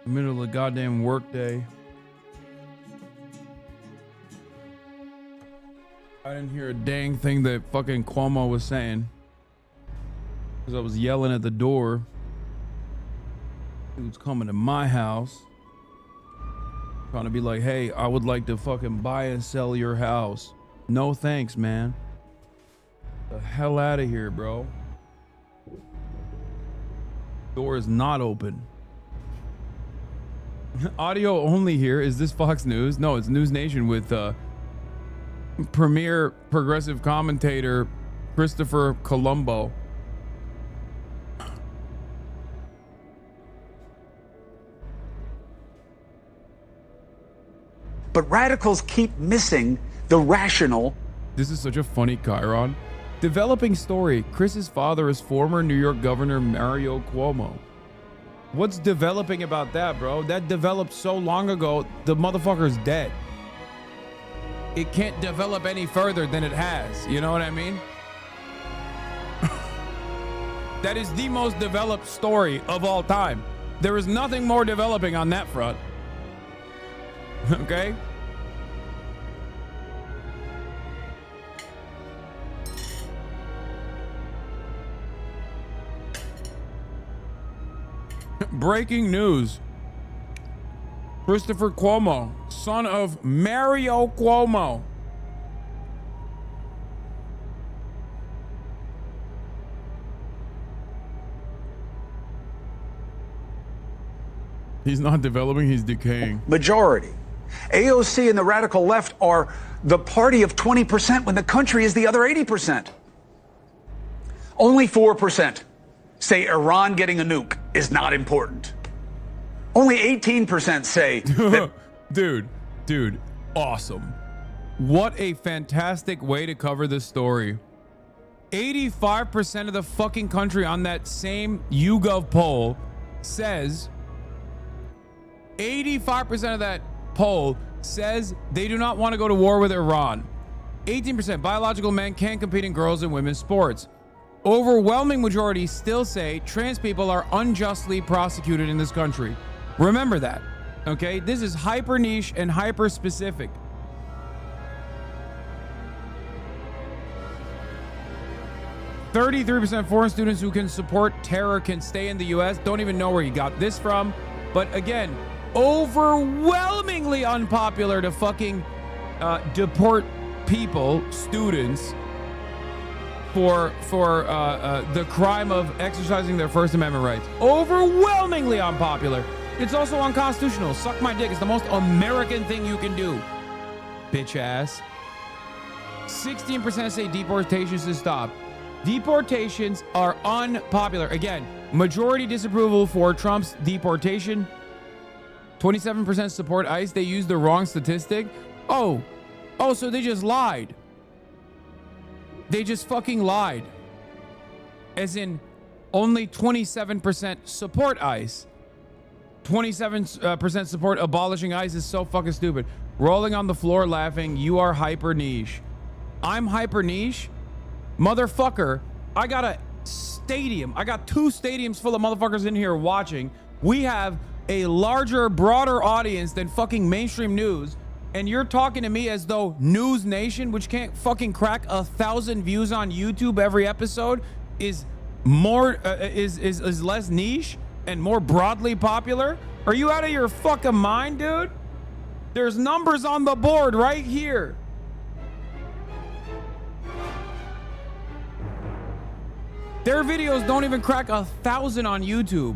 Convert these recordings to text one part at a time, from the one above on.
Middle of the goddamn workday. I didn't hear a dang thing that fucking Cuomo was saying. Because I was yelling at the door. He was coming to my house. Trying to be like, hey, I would like to fucking buy and sell your house. No thanks, man. The hell out of here, bro. Door is not open. Audio only here. Is this Fox News? No, it's News Nation with premier progressive commentator Christopher Colombo. But radicals keep missing the rational. This is such a funny chyron. Developing story. Chris's father is former New York Governor Mario Cuomo. What's developing about that, bro? That developed so long ago, the motherfucker's dead. It can't develop any further than it has. You know what I mean? That is the most developed story of all time. There is nothing more developing on that front. Okay? Breaking news. Christopher Cuomo, son of Mario Cuomo. He's not developing, he's decaying. Majority. AOC and the radical left are the party of 20% when the country is the other 80%. Only 4% say Iran getting a nuke is not important. Only 18% say that Dude, awesome. What a fantastic way to cover this story. 85% of the fucking country on that same YouGov poll says 85% of that poll says they do not want to go to war with Iran. 18% biological men can't compete in girls and women's sports. Overwhelming majority still say trans people are unjustly prosecuted in this country. Remember that, okay? This is hyper niche and hyper specific. "33% foreign students who can support terror can stay in the U.S. Don't even know where he got this from. But again, overwhelmingly unpopular to fucking deport people, students, for the crime of exercising their First Amendment rights. Overwhelmingly unpopular. It's also unconstitutional. Suck my dick. It's the most American thing you can do, bitch ass. 16% say deportations should stop. Deportations are unpopular. Again, majority disapproval for Trump's deportation. 27% support ICE. They used the wrong statistic. Oh, so they just lied. They just fucking lied. As in, only 27% support ICE. 27% support abolishing ICE is so fucking stupid. Rolling on the floor laughing, you are hyper niche. I'm hyper niche? Motherfucker, I got a stadium. I got 2 stadiums full of motherfuckers in here watching. We have a larger, broader audience than fucking mainstream news. And you're talking to me as though News Nation, which can't fucking crack 1,000 views on YouTube every episode, is more is less niche and more broadly popular? Are you out of your fucking mind, dude? There's numbers on the board right here. Their videos don't even crack 1,000 on YouTube.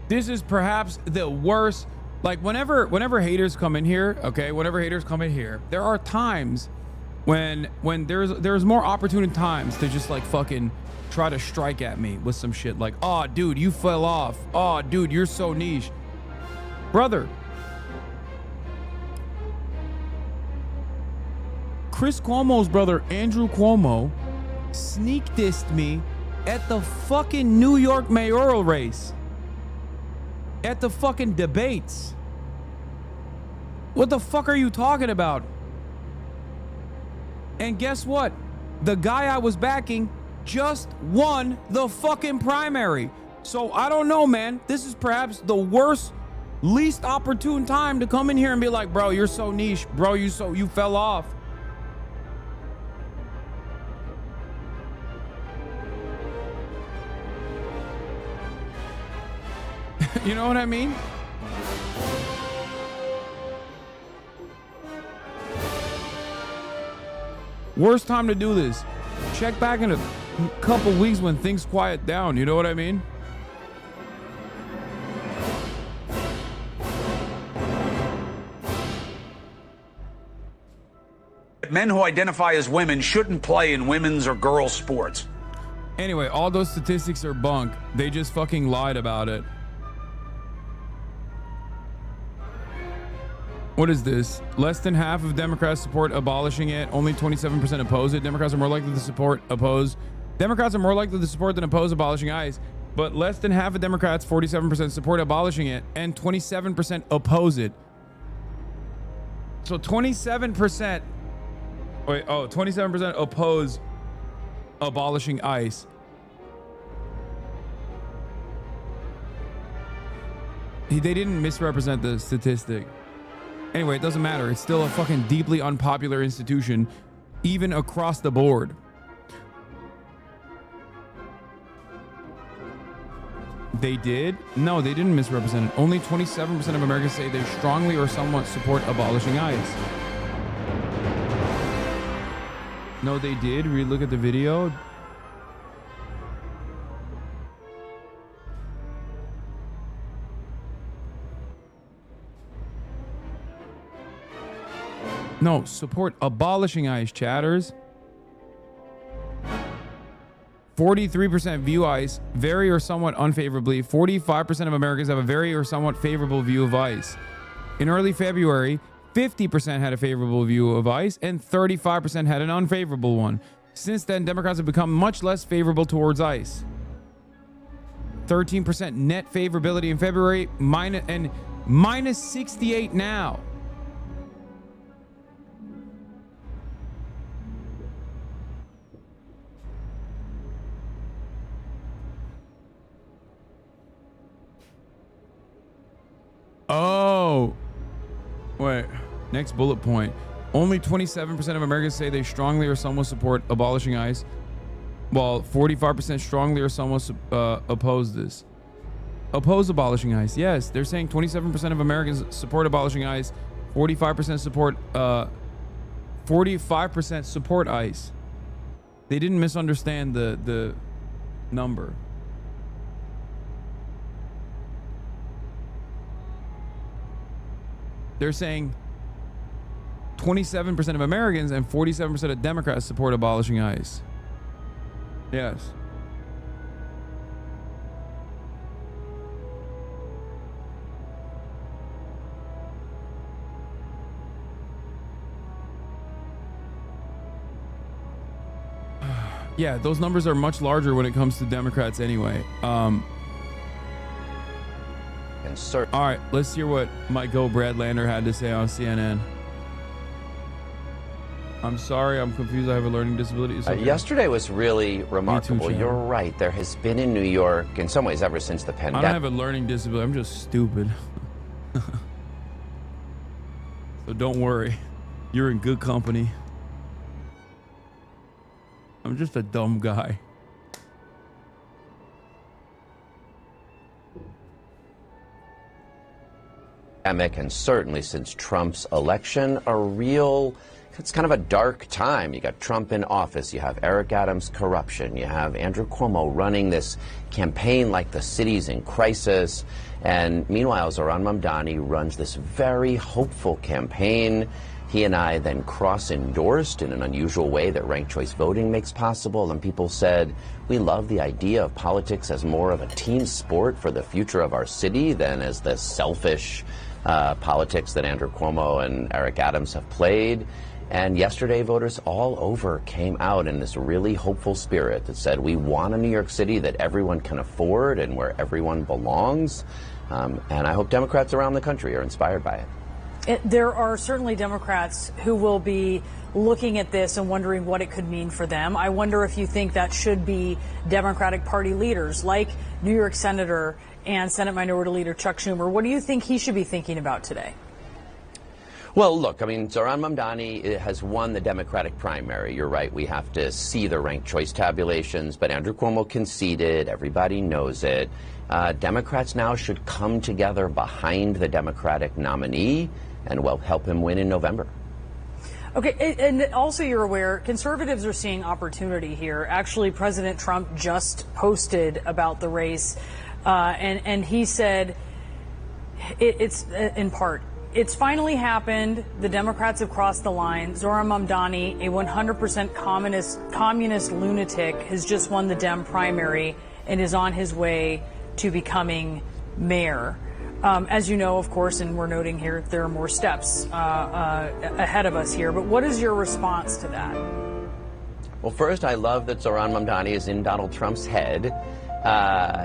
This is perhaps the worst. Like whenever haters come in here, okay, there are times when there's more opportune times to just like fucking try to strike at me with some shit like, oh dude, you fell off. Oh dude, you're so niche. Brother, Chris Cuomo's brother, Andrew Cuomo, sneak dissed me at the fucking New York mayoral race. At the fucking debates. What the fuck are you talking about? And guess what? the guy I was backing just won the fucking primary. So I don't know, man. This is perhaps the worst, least opportune time to come in here and be like, bro, you're so niche. Bro, you fell off. You know what I mean? Worst time to do this. Check back in a couple weeks when things quiet down. You know what I mean? Men who identify as women shouldn't play in women's or girls' sports. Anyway, all those statistics are bunk. They just fucking lied about it. What is this? Less than half of Democrats support abolishing it. Only 27% oppose it. Democrats are more likely to support than oppose abolishing ICE. But less than half of Democrats, 47%, support abolishing it, and 27% oppose it. So 27%. 27% oppose abolishing ICE. They didn't misrepresent the statistic. Anyway, it doesn't matter. It's still a fucking deeply unpopular institution, even across the board. They did? No, they didn't misrepresent it. Only 27% of Americans say they strongly or somewhat support abolishing ICE. No, they did. Relook at the video. No, support abolishing ICE, chatters. 43% view ICE very or somewhat unfavorably. 45% of Americans have a very or somewhat favorable view of ICE. In early February, 50% had a favorable view of ICE and 35% had an unfavorable one. Since then, Democrats have become much less favorable towards ICE. 13% net favorability in February minus 68 now. Oh, wait. Next bullet point. Only 27% of Americans say they strongly or somewhat support abolishing ICE, while 45% strongly or somewhat oppose this. Oppose abolishing ICE. Yes, they're saying 27% of Americans support abolishing ICE. 45% support. 45% support ICE. They didn't misunderstand the number. They're saying 27% of Americans and 47% of Democrats support abolishing ICE. Yes. Yeah, those numbers are much larger when it comes to Democrats anyway. All right, let's hear what Mike Bradlander had to say on CNN. I'm sorry, I'm confused. I have a learning disability. Okay. Yesterday was really remarkable. You're right. There has been in New York, in some ways, ever since the pandemic. I don't have a learning disability. I'm just stupid. So don't worry. You're in good company. I'm just a dumb guy. And certainly since Trump's election, it's kind of a dark time. You got Trump in office, you have Eric Adams' corruption, you have Andrew Cuomo running this campaign like the city's in crisis, and meanwhile Zohran Mamdani runs this very hopeful campaign. He and I then cross-endorsed in an unusual way that ranked choice voting makes possible, and people said, we love the idea of politics as more of a team sport for the future of our city than as the selfish politics that Andrew Cuomo and Eric Adams have played. And yesterday, voters all over came out in this really hopeful spirit that said, we want a New York City that everyone can afford and where everyone belongs. And I hope Democrats around the country are inspired by it. There are certainly Democrats who will be looking at this and wondering what it could mean for them. I wonder if you think that should be Democratic Party leaders like New York Senator and Senate Minority Leader Chuck Schumer. What do you think he should be thinking about today? Well, look, I mean, Zohran Mamdani has won the Democratic primary. You're right. We have to see the ranked choice tabulations, but Andrew Cuomo conceded. Everybody knows it. Democrats now should come together behind the Democratic nominee and, well, help him win in November. Okay, and also you're aware, conservatives are seeing opportunity here. Actually, President Trump just posted about the race, and he said it's in part, it's finally happened. The Democrats have crossed the line. Zohran Mamdani, a 100% communist lunatic, has just won the Dem primary and is on his way to becoming mayor. As you know, of course, and we're noting here, there are more steps ahead of us here. But what is your response to that? Well, first, I love that Zohran Mamdani is in Donald Trump's head.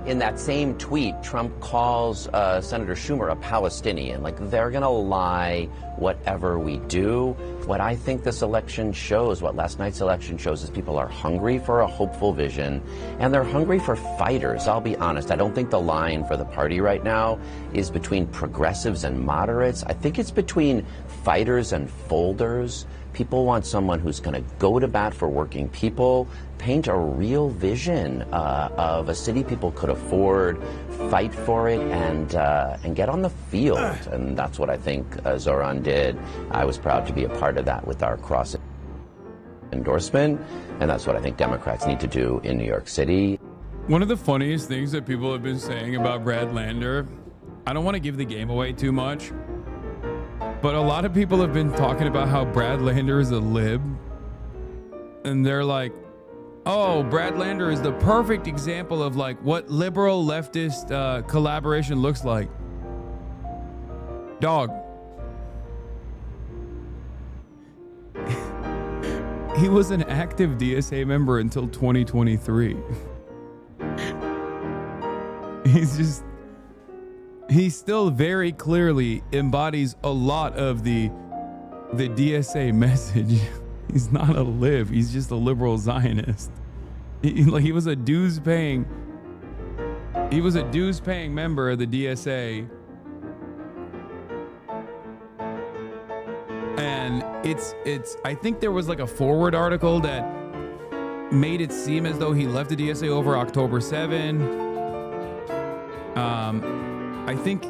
In that same tweet, Trump calls Senator Schumer a Palestinian. Like, they're going to lie whatever we do. What I think this election shows, what last night's election shows, is people are hungry for a hopeful vision, and they're hungry for fighters. I'll be honest, I don't think the line for the party right now is between progressives and moderates. I think it's between fighters and folders. People want someone who's going to go to bat for working people, paint a real vision of a city people could afford, fight for it, and get on the field. And that's what I think Zohran did. I was proud to be a part of that with our cross endorsement, and that's what I think Democrats need to do in New York City. One of the funniest things that people have been saying about Brad Lander, I don't want to give the game away too much, but a lot of people have been talking about how Brad Lander is a lib, and they're like, oh, Brad Lander is the perfect example of like what liberal leftist collaboration looks like. Dog. He was an active DSA member until 2023. He still very clearly embodies a lot of the DSA message. He's not a lib. He's just a liberal Zionist. He was a dues paying member of the DSA. And it's I think there was like a forward article that made it seem as though he left the DSA over October 7. I think